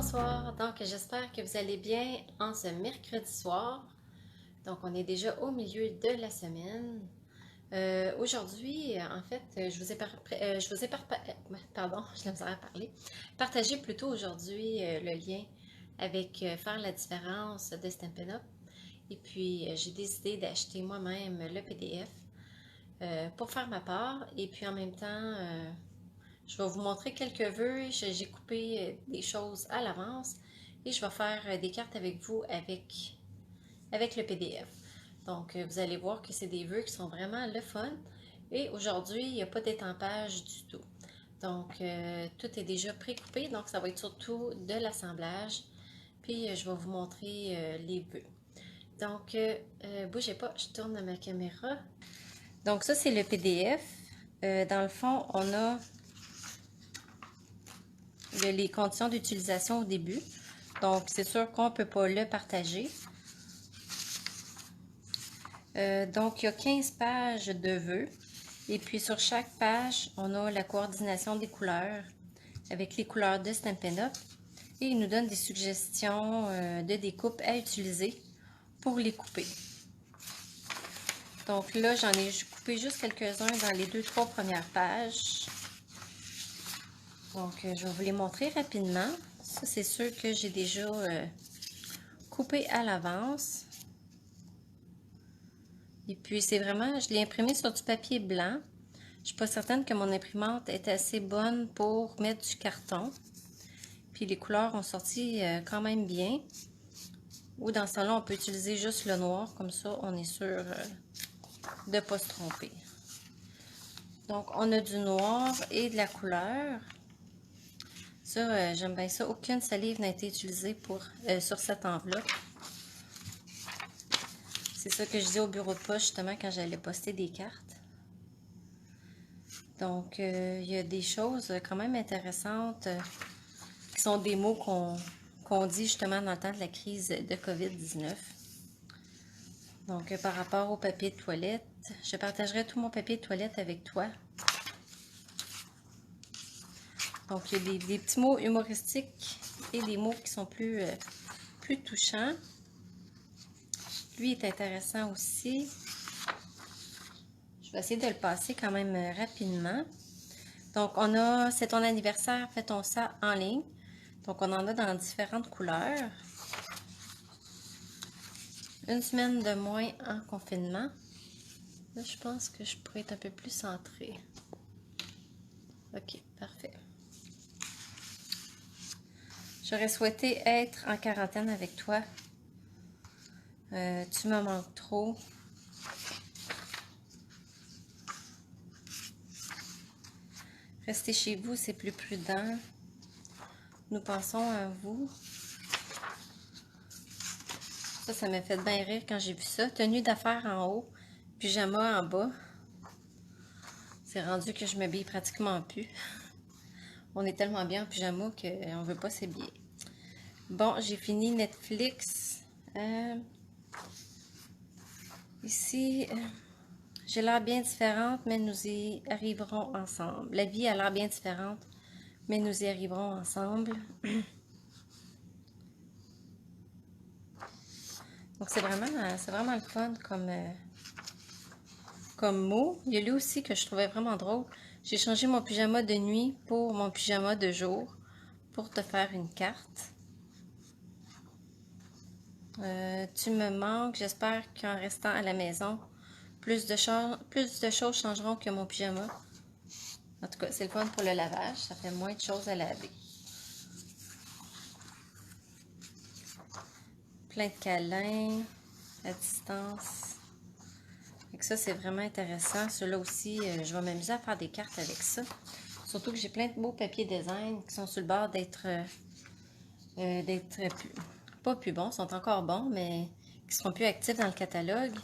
Bonsoir, donc j'espère que vous allez bien en ce mercredi soir. Donc on est déjà au milieu de la semaine. Aujourd'hui, en fait, je vous ai pardon, je la misère à parler, partagé plutôt aujourd'hui le lien avec faire la différence de Stampin' Up. Et puis j'ai décidé d'acheter moi-même le PDF pour faire ma part. Et puis en même temps, je vais vous montrer quelques vœux. J'ai coupé des choses à l'avance et je vais faire des cartes avec vous avec le PDF. Donc, vous allez voir que c'est des vœux qui sont vraiment le fun. Et aujourd'hui, il n'y a pas d'étampage du tout. Donc, tout est déjà pré-coupé. Donc, ça va être surtout de l'assemblage. Puis, je vais vous montrer les vœux. Donc, bougez pas, je tourne ma caméra. Donc, ça, c'est le PDF. Dans le fond, on a les conditions d'utilisation au début. Donc, c'est sûr qu'on ne peut pas le partager. Donc, il y a 15 pages de vœux. Et puis, sur chaque page, on a la coordination des couleurs avec les couleurs de Stampin' Up. Et il nous donne des suggestions de découpe à utiliser pour les couper. Donc là, j'en ai coupé juste quelques-uns dans les 2-3 premières pages. Donc, je vais vous les montrer rapidement. Ça, c'est sûr que j'ai déjà coupé à l'avance. Et puis, c'est vraiment, je l'ai imprimé sur du papier blanc. Je ne suis pas certaine que mon imprimante est assez bonne pour mettre du carton. Puis, les couleurs ont sorti quand même bien. Ou dans ce temps-là, on peut utiliser juste le noir. Comme ça, on est sûr de ne pas se tromper. Donc, on a du noir et de la couleur. Ça, j'aime bien ça. Aucune salive n'a été utilisée sur cette enveloppe. C'est ça que je disais au bureau de poste justement quand j'allais poster des cartes. Donc, il y a des choses quand même intéressantes qui sont des mots qu'on dit justement dans le temps de la crise de COVID-19. Donc, par rapport au papier de toilette, je partagerai tout mon papier de toilette avec toi. Donc, il y a des petits mots humoristiques et des mots qui sont plus touchants. Lui est intéressant aussi. Je vais essayer de le passer quand même rapidement. Donc, on a, c'est ton anniversaire, fait-on ça en ligne. Donc, on en a dans différentes couleurs. Une semaine de moins en confinement. Là, je pense que je pourrais être un peu plus centrée. Ok, parfait. J'aurais souhaité être en quarantaine avec toi. Tu me manques trop. Rester chez vous, c'est plus prudent. Nous pensons à vous. Ça m'a fait bien rire quand j'ai vu ça. Tenue d'affaires en haut, pyjama en bas. C'est rendu que je m'habille pratiquement plus. On est tellement bien en pyjama qu'on ne veut pas s'habiller. Bon, j'ai fini Netflix. Ici, j'ai l'air bien différente, mais nous y arriverons ensemble. La vie a l'air bien différente, mais nous y arriverons ensemble. Donc, c'est vraiment le fun comme mot. Il y a lui aussi que je trouvais vraiment drôle. J'ai changé mon pyjama de nuit pour mon pyjama de jour pour te faire une carte. Tu me manques. J'espère qu'en restant à la maison, plus de choses changeront que mon pyjama. En tout cas, c'est le fun pour le lavage. Ça fait moins de choses à laver. Plein de câlins à distance. Donc ça, c'est vraiment intéressant. Celui-là aussi, je vais m'amuser à faire des cartes avec ça. Surtout que j'ai plein de beaux papiers design qui sont sur le bord d'être pas plus bons, sont encore bons, mais qui seront plus actifs dans le catalogue.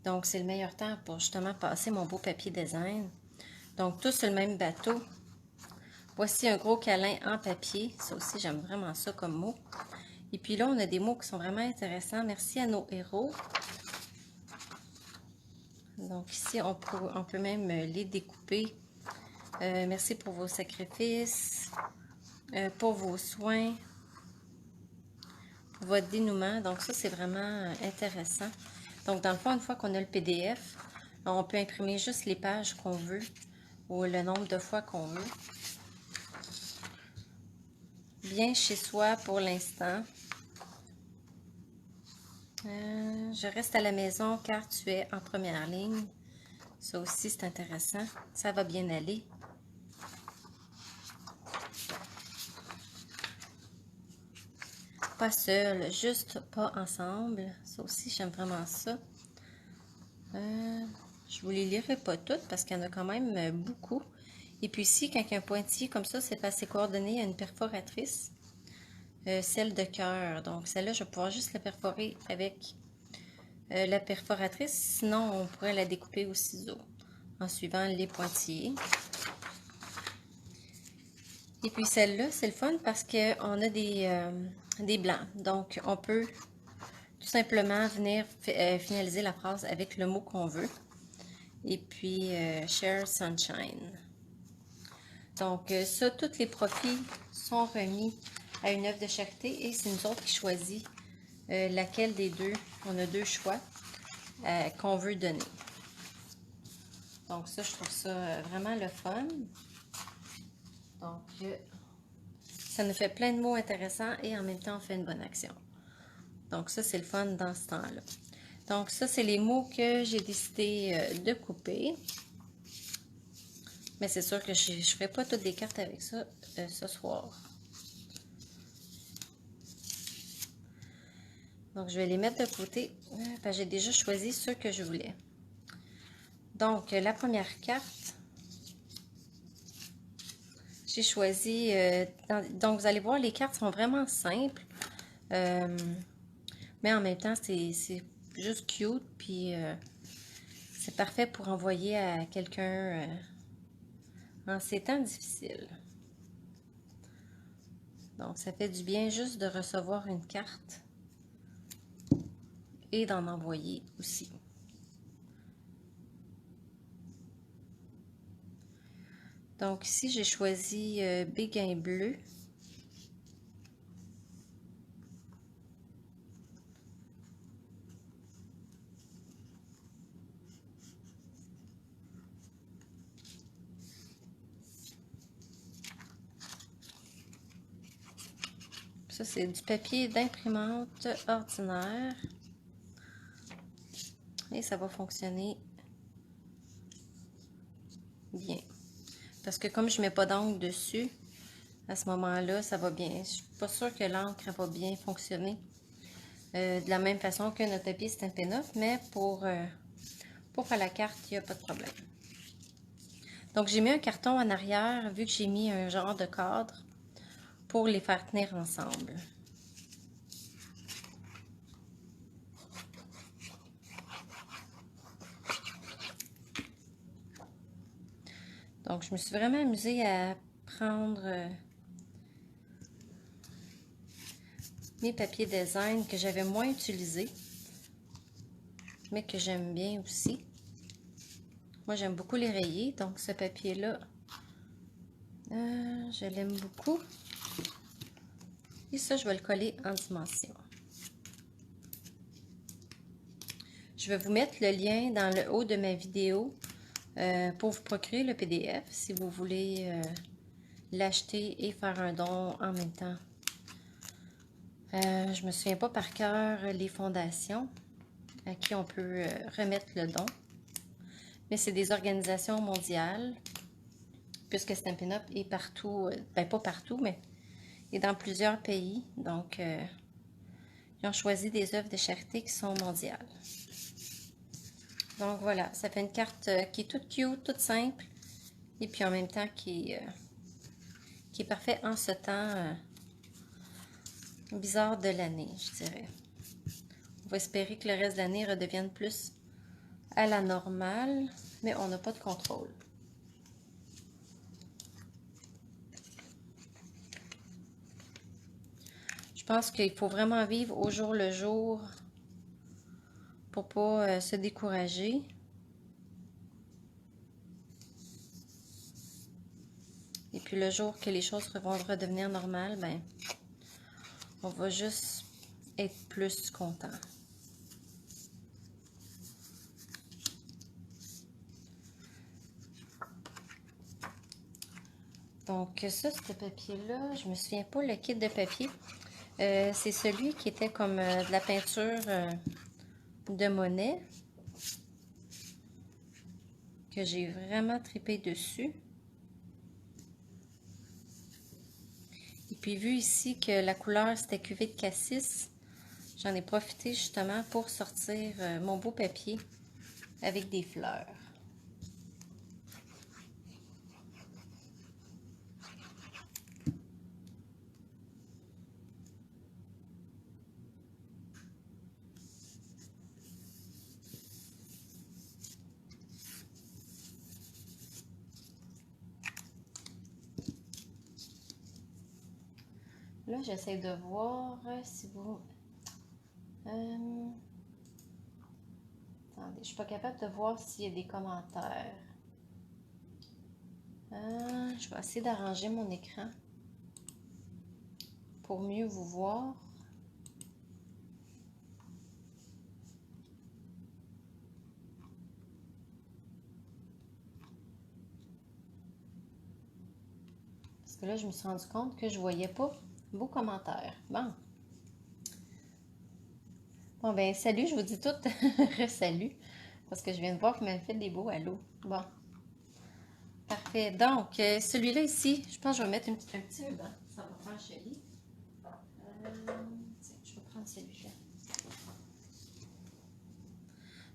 Donc, c'est le meilleur temps pour justement passer mon beau papier design. Donc, tous sur le même bateau. Voici un gros câlin en papier. Ça aussi, j'aime vraiment ça comme mot. Et puis là, on a des mots qui sont vraiment intéressants. Merci à nos héros. Donc ici, on peut même les découper. Merci pour vos sacrifices, pour vos soins. votre dénouement. Donc ça, c'est vraiment intéressant. Donc dans le fond, une fois qu'on a le PDF, on peut imprimer juste les pages qu'on veut ou le nombre de fois qu'on veut. Bien chez soi pour l'instant. Je reste à la maison car tu es en première ligne. Ça aussi, c'est intéressant. Ça va bien aller. Pas seul, juste pas ensemble. Ça aussi, j'aime vraiment ça. Je vous les lirai pas toutes parce qu'il y en a quand même beaucoup. Et puis ici, quand il y a un pointillé comme ça, c'est passé coordonné à une perforatrice. Celle de cœur. Donc celle-là, je vais pouvoir juste la perforer avec la perforatrice. Sinon, on pourrait la découper au ciseau en suivant les pointillés. Et puis celle-là, c'est le fun parce qu'on a des blancs. Donc, on peut tout simplement venir finaliser la phrase avec le mot qu'on veut. Et puis, Share Sunshine. Donc, ça, tous les profits sont remis à une œuvre de charité et c'est nous autres qui choisit laquelle des deux. On a deux choix qu'on veut donner. Donc, ça, je trouve ça vraiment le fun. Donc, ça nous fait plein de mots intéressants et en même temps, on fait une bonne action. Donc, ça, c'est le fun dans ce temps-là. Donc, ça, c'est les mots que j'ai décidé de couper. Mais c'est sûr que je ne ferai pas toutes les cartes avec ça ce soir. Donc, je vais les mettre de côté. J'ai déjà choisi ceux que je voulais. Donc, la première carte, j'ai choisi... donc, vous allez voir, les cartes sont vraiment simples. Mais en même temps, c'est juste cute. Puis, c'est parfait pour envoyer à quelqu'un en ces temps difficiles. Donc, ça fait du bien juste de recevoir une carte et d'en envoyer aussi. Donc, ici, j'ai choisi Béguin bleu. Ça, c'est du papier d'imprimante ordinaire. Et ça va fonctionner bien. Parce que comme je ne mets pas d'encre dessus, à ce moment-là, ça va bien. Je ne suis pas sûre que l'encre va bien fonctionner. De la même façon que notre papier Stampin' Up, mais pour faire la carte, il n'y a pas de problème. Donc, j'ai mis un carton en arrière, vu que j'ai mis un genre de cadre pour les faire tenir ensemble. Donc, je me suis vraiment amusée à prendre mes papiers design que j'avais moins utilisés, mais que j'aime bien aussi. Moi, j'aime beaucoup les rayés, donc ce papier-là, je l'aime beaucoup. Et ça, je vais le coller en dimension. Je vais vous mettre le lien dans le haut de ma vidéo pour vous procurer le PDF si vous voulez l'acheter et faire un don en même temps. Je me souviens pas par cœur les fondations à qui on peut remettre le don. Mais c'est des organisations mondiales, puisque Stampin' Up est partout, ben pas partout, mais est dans plusieurs pays. Donc, ils ont choisi des œuvres de charité qui sont mondiales. Donc voilà, ça fait une carte qui est toute cute, toute simple, et puis en même temps qui est parfait en ce temps bizarre de l'année, je dirais. On va espérer que le reste de l'année redevienne plus à la normale, mais on n'a pas de contrôle. Je pense qu'il faut vraiment vivre au jour le jour pour pas se décourager. Et puis le jour que les choses vont redevenir normales, ben, on va juste être plus content. Donc ça, ce papier-là, je me souviens pas le kit de papier. C'est celui qui était comme de la peinture de Monet. Que j'ai vraiment trippé dessus. Et puis vu ici que la couleur c'était cuvée de cassis, j'en ai profité justement pour sortir mon beau papier avec des fleurs. Là, j'essaie de voir si vous... attendez, je suis pas capable de voir s'il y a des commentaires. Je vais essayer d'arranger mon écran pour mieux vous voir. Parce que là, je me suis rendu compte que je voyais pas vos commentaires. Bon. Bon, ben, salut, je vous dis toutes re-salut. Parce que je viens de voir que vous m'avez fait des beaux allô. Bon. Parfait. Donc, celui-là ici, je pense que je vais mettre un petit ruban. Ça va faire joli. Tiens, je vais prendre celui-là.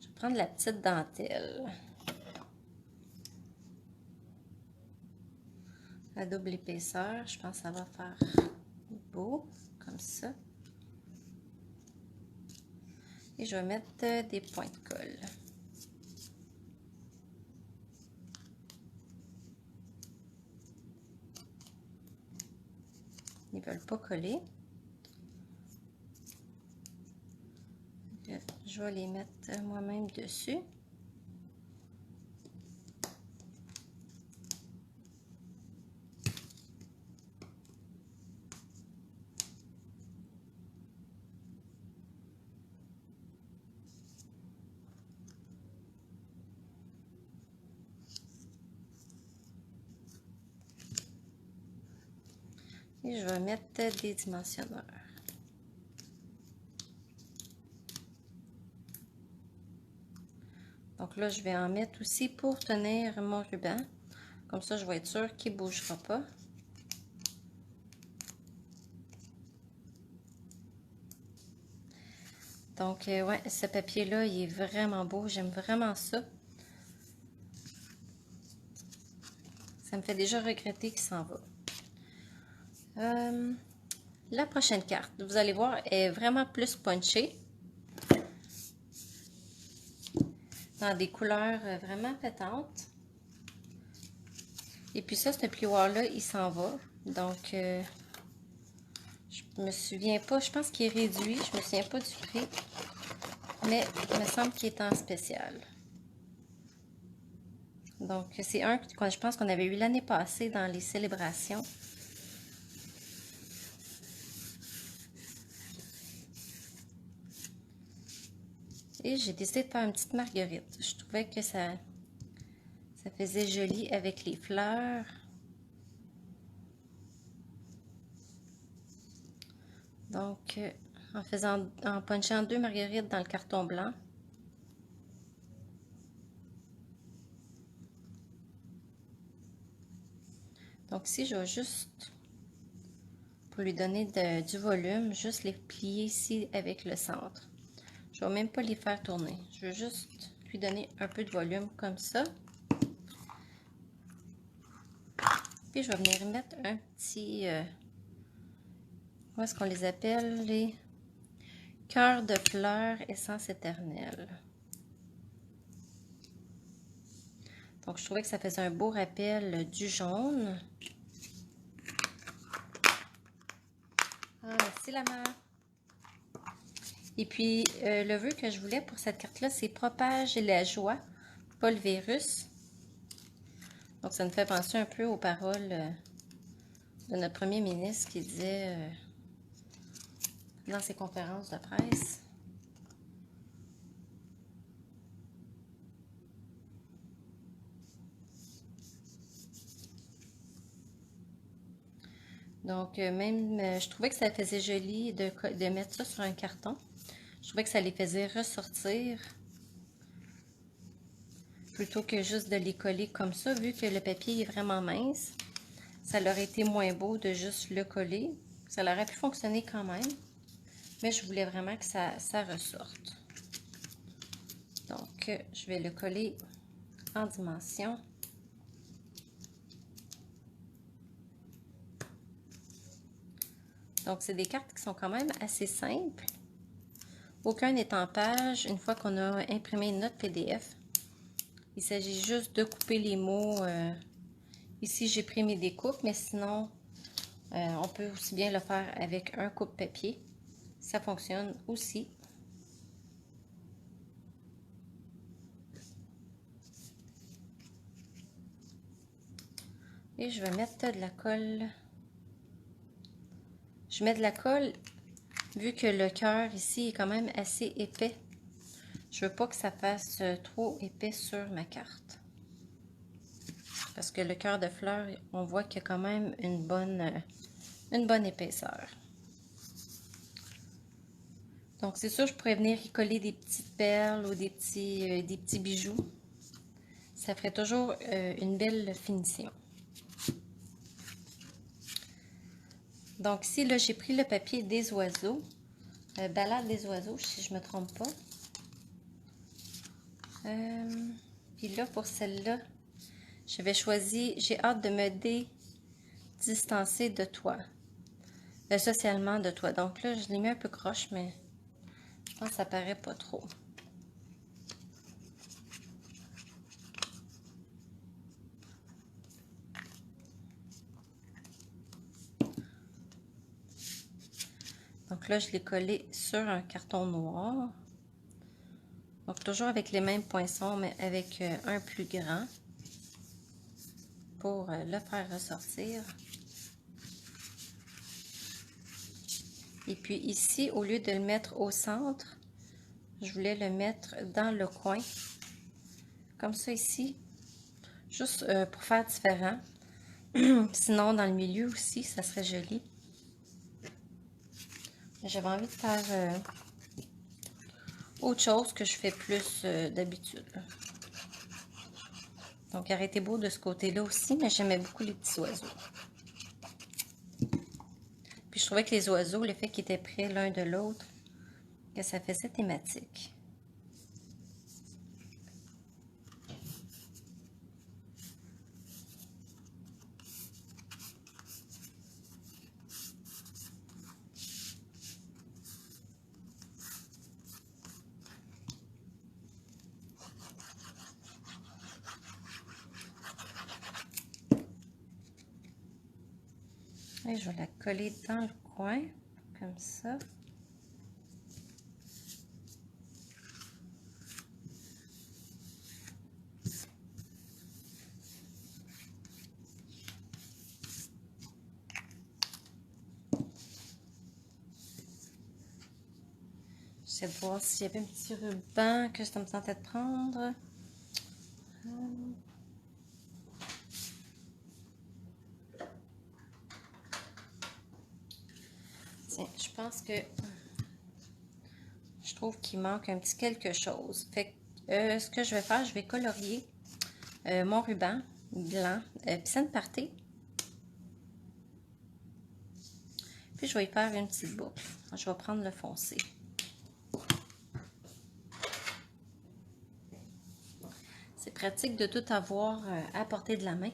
Je vais prendre la petite dentelle. À double épaisseur, je pense que ça va faire beau, comme ça. Et je vais mettre des points de colle. Ils ne veulent pas coller. Je vais les mettre moi-même dessus. Et je vais mettre des dimensionneurs. Donc là, je vais en mettre aussi pour tenir mon ruban. Comme ça, je vais être sûre qu'il ne bougera pas. Donc, ouais, ce papier-là, il est vraiment beau. J'aime vraiment ça. Ça me fait déjà regretter qu'il s'en va. La prochaine carte, vous allez voir, est vraiment plus punchée. Dans des couleurs vraiment pétantes. Et puis ça, ce plioir-là, il s'en va. Donc, je me souviens pas, je pense qu'il est réduit. Je me souviens pas du prix. Mais il me semble qu'il est en spécial. Donc, c'est un que je pense qu'on avait eu l'année passée dans les célébrations. Et j'ai décidé de faire une petite marguerite. Je trouvais que ça faisait joli avec les fleurs. Donc, en punchant 2 marguerites dans le carton blanc. Donc ici, je vais juste, pour lui donner du volume, juste les plier ici avec le centre. Je ne vais même pas les faire tourner. Je veux juste lui donner un peu de volume comme ça. Puis je vais venir mettre un petit... comment est-ce qu'on les appelle? Les cœurs de fleurs essence éternelle. Donc je trouvais que ça faisait un beau rappel du jaune. Ah, merci la mère. Et puis, le vœu que je voulais pour cette carte-là, c'est propage la joie, pas le virus. Donc, ça me fait penser un peu aux paroles de notre premier ministre qui disait dans ses conférences de presse. Donc, même, je trouvais que ça faisait joli de mettre ça sur un carton. Je trouvais que ça les faisait ressortir plutôt que juste de les coller comme ça, vu que le papier est vraiment mince. Ça leur aurait été moins beau de juste le coller. Ça aurait pu fonctionner quand même, mais je voulais vraiment que ça ressorte. Donc, je vais le coller en dimension. Donc, c'est des cartes qui sont quand même assez simples. Aucun n'est en page une fois qu'on a imprimé notre PDF. Il s'agit juste de couper les mots. Ici, j'ai pris mes découpes, mais sinon, on peut aussi bien le faire avec un coupe-papier. Ça fonctionne aussi. Et je vais mettre de la colle. Je mets de la colle, vu que le cœur ici est quand même assez épais. Je veux pas que ça fasse trop épais sur ma carte. Parce que le cœur de fleur, on voit qu'il y a quand même une bonne épaisseur. Donc, c'est sûr, je pourrais venir y coller des petites perles ou des petits bijoux. Ça ferait toujours une belle finition. Donc, ici, là, j'ai pris le papier des oiseaux. Ballade des oiseaux, si je ne me trompe pas. Puis là, pour celle-là, j'avais choisi « J'ai hâte de me distancer de toi. Socialement de toi ». Donc là, je l'ai mis un peu croche, mais je pense que ça paraît pas trop. Donc là, je l'ai collé sur un carton noir. Donc toujours avec les mêmes poinçons, mais avec un plus grand pour le faire ressortir. Et puis ici, au lieu de le mettre au centre, je voulais le mettre dans le coin. Comme ça ici, juste pour faire différent. Sinon, dans le milieu aussi, ça serait joli. J'avais envie de faire autre chose que je fais plus d'habitude. Donc, elle aurait été beau de ce côté-là aussi, mais j'aimais beaucoup les petits oiseaux. Puis, je trouvais que les oiseaux, le fait qu'ils étaient près l'un de l'autre, que ça faisait thématique. Et je vais la coller dans le coin, comme ça. J'essaie de voir s'il y avait un petit ruban que ça me tentait de prendre. Tiens, je pense que je trouve qu'il manque un petit quelque chose. Fait que ce que je vais faire, je vais colorier mon ruban blanc, puis c'est une partie. Puis je vais y faire une petite boucle. Je vais prendre le foncé. C'est pratique de tout avoir à portée de la main.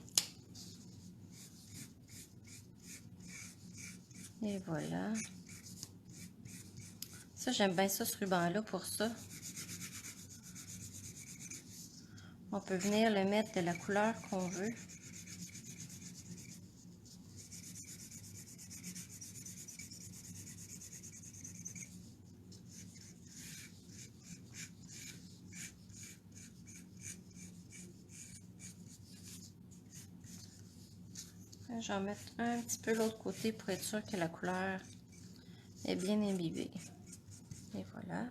Et voilà. Ça, j'aime bien ça, ce ruban-là, pour ça. On peut venir le mettre de la couleur qu'on veut. Je vais en mettre un petit peu l'autre côté pour être sûr que la couleur est bien imbibé. Et voilà.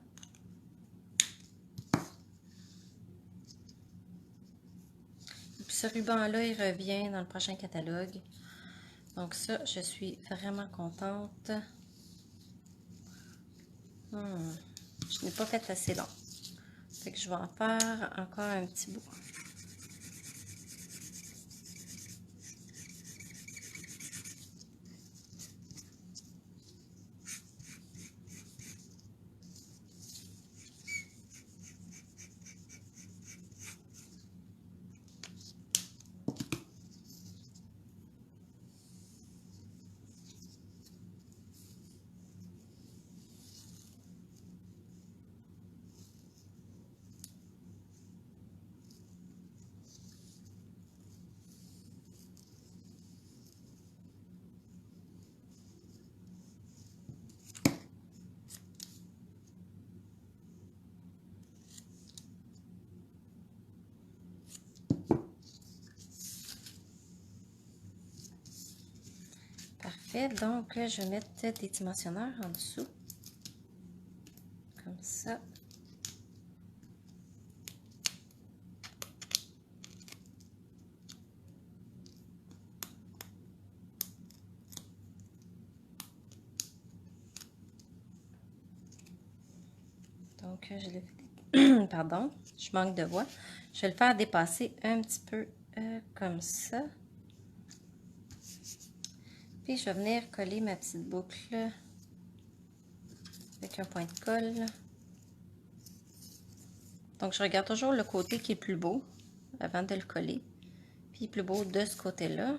Et puis ce ruban-là, il revient dans le prochain catalogue. Donc ça, je suis vraiment contente. Je n'ai pas fait assez long. Fait que je vais en faire encore un petit bout. Parfait, donc je vais mettre des dimensionneurs en dessous, comme ça. Donc je l'ai fait, pardon, je manque de voix. Je vais le faire dépasser un petit peu comme ça. Puis je vais venir coller ma petite boucle avec un point de colle. Donc je regarde toujours le côté qui est plus beau avant de le coller. Puis plus beau de ce côté-là.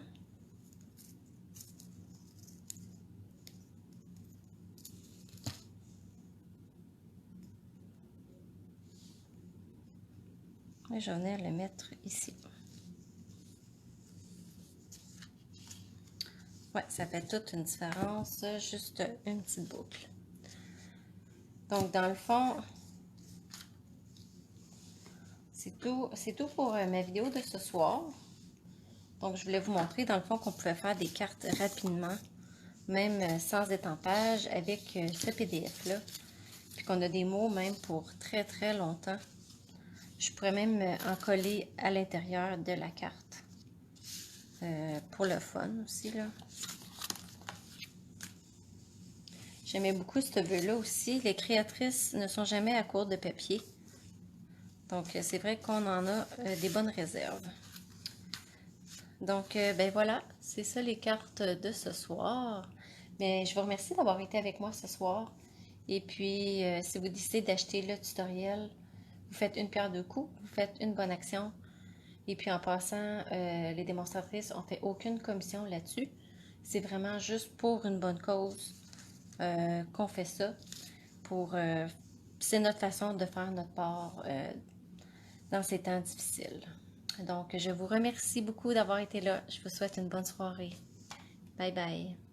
Et je vais venir le mettre ici. Ouais, ça fait toute une différence, juste une petite boucle. Donc, dans le fond, c'est tout pour ma vidéo de ce soir. Donc, je voulais vous montrer, dans le fond, qu'on pouvait faire des cartes rapidement, même sans étampage, avec ce PDF-là. Puis qu'on a des mots même pour très, très longtemps. Je pourrais même en coller à l'intérieur de la carte. Pour le fun aussi, là. J'aimais beaucoup ce bleu-là aussi. Les créatrices ne sont jamais à court de papier. Donc, c'est vrai qu'on en a des bonnes réserves. Donc, ben voilà, c'est ça les cartes de ce soir. Mais je vous remercie d'avoir été avec moi ce soir. Et puis, si vous décidez d'acheter le tutoriel, vous faites une pierre deux coups, vous faites une bonne action. Et puis, en passant, les démonstratrices n'ont fait aucune commission là-dessus. C'est vraiment juste pour une bonne cause qu'on fait ça. C'est notre façon de faire notre part dans ces temps difficiles. Donc, je vous remercie beaucoup d'avoir été là. Je vous souhaite une bonne soirée. Bye bye.